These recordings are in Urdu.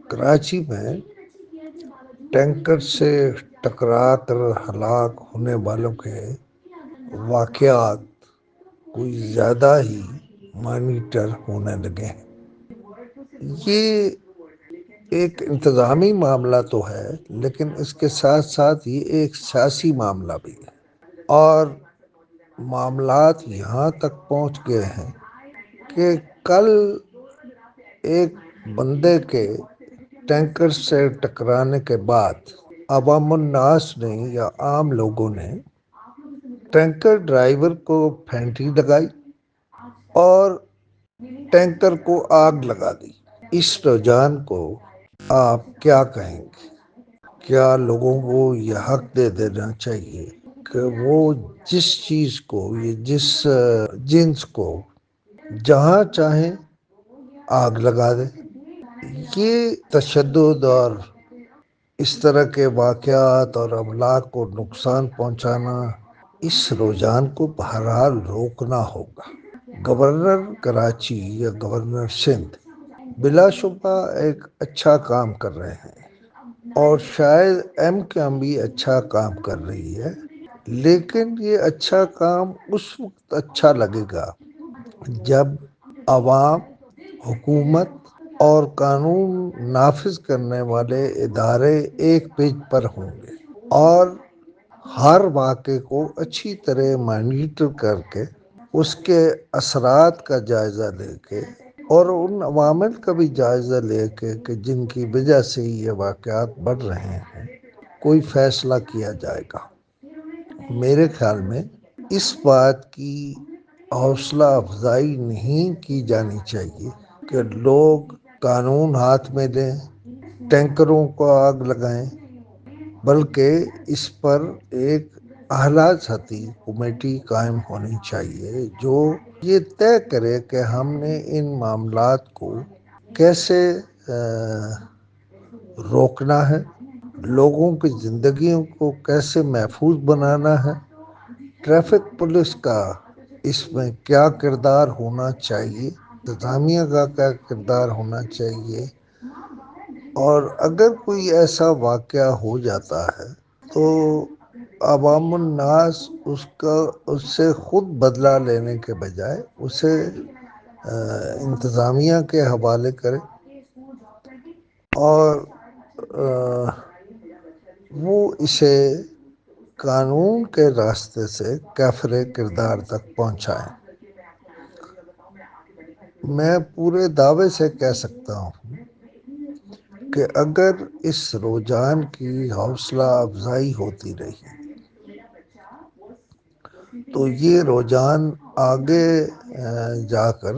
کراچی میں ٹینکر سے ٹکرا کر ہلاک ہونے والوں کے واقعات کوئی زیادہ ہی مانیٹر ہونے لگے ہیں۔ یہ ایک انتظامی معاملہ تو ہے، لیکن اس کے ساتھ ساتھ یہ ایک سیاسی معاملہ بھی ہے، اور معاملات یہاں تک پہنچ گئے ہیں کہ کل ایک بندے کے ٹینکر سے ٹکرانے کے بعد عوام الناس نے یا عام لوگوں نے ٹینکر ڈرائیور کو پھینٹی لگائی اور ٹینکر کو آگ لگا دی۔ اس رجحان کو آپ کیا کہیں گے؟ کیا لوگوں کو یہ حق دے دینا چاہیے کہ وہ جس چیز کو یا جس جنس کو جہاں چاہیں آگ لگا دیں؟ یہ تشدد اور اس طرح کے واقعات اور املاک کو نقصان پہنچانا، اس رجحان کو بہرحال روکنا ہوگا۔ گورنر کراچی یا گورنر سندھ بلا شبہ ایک اچھا کام کر رہے ہیں، اور شاید ایم کیو بھی اچھا کام کر رہی ہے، لیکن یہ اچھا کام اس وقت اچھا لگے گا جب عوام، حکومت اور قانون نافذ کرنے والے ادارے ایک پیج پر ہوں گے اور ہر واقعے کو اچھی طرح مانیٹر کر کے اس کے اثرات کا جائزہ لے کے اور ان عوامل کا بھی جائزہ لے کے کہ جن کی وجہ سے یہ واقعات بڑھ رہے ہیں، کوئی فیصلہ کیا جائے گا۔ میرے خیال میں اس بات کی حوصلہ افزائی نہیں کی جانی چاہیے کہ لوگ قانون ہاتھ میں لیں، ٹینکروں کو آگ لگائیں، بلکہ اس پر ایک اعلیٰ سطحی کمیٹی قائم ہونی چاہیے جو یہ طے کرے کہ ہم نے ان معاملات کو کیسے روکنا ہے، لوگوں کی زندگیوں کو کیسے محفوظ بنانا ہے، ٹریفک پولیس کا اس میں کیا کردار ہونا چاہیے، انتظامیہ کا کیا کردار ہونا چاہیے، اور اگر کوئی ایسا واقعہ ہو جاتا ہے تو عوام الناس اس سے خود بدلہ لینے کے بجائے اسے انتظامیہ کے حوالے کرے، اور وہ اسے قانون کے راستے سے کیفر کردار تک پہنچائیں۔ میں پورے دعوے سے کہہ سکتا ہوں کہ اگر اس رجحان کی حوصلہ افزائی ہوتی رہی تو یہ رجحان آگے جا کر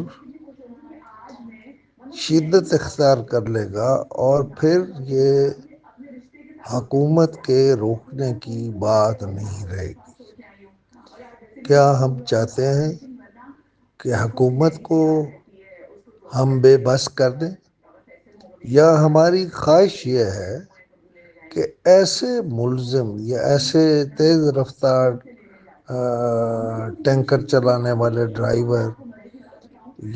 شدت اختیار کر لے گا، اور پھر یہ حکومت کے روکنے کی بات نہیں رہے گی۔ کیا ہم چاہتے ہیں کہ حکومت کو ہم بے بس کر دیں، یا ہماری خواہش یہ ہے کہ ایسے ملزم یا ایسے تیز رفتار ٹینکر چلانے والے ڈرائیور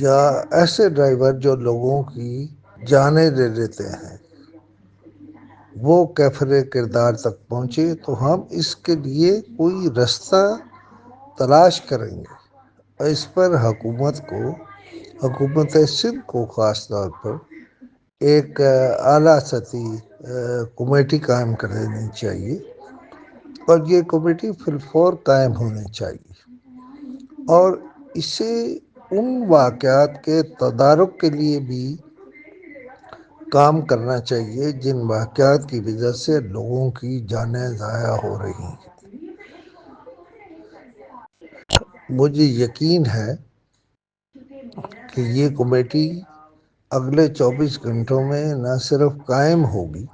یا ایسے ڈرائیور جو لوگوں کی جانیں لے لیتے ہیں وہ کیفر کردار تک پہنچے، تو ہم اس کے لیے کوئی رستہ تلاش کریں گے، اور اس پر حکومت سندھ کو خاص طور پر ایک اعلیٰ سطحی کمیٹی قائم کر دینی چاہیے، اور یہ کمیٹی فی الفور قائم ہونی چاہیے، اور اسے ان واقعات کے تدارک کے لیے بھی کام کرنا چاہیے جن واقعات کی وجہ سے لوگوں کی جانیں ضائع ہو رہی ہیں۔ مجھے یقین ہے کہ یہ کمیٹی اگلے 24 گھنٹوں میں نہ صرف قائم ہوگی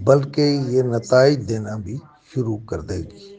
بلکہ یہ نتائج دینا بھی شروع کر دے گی۔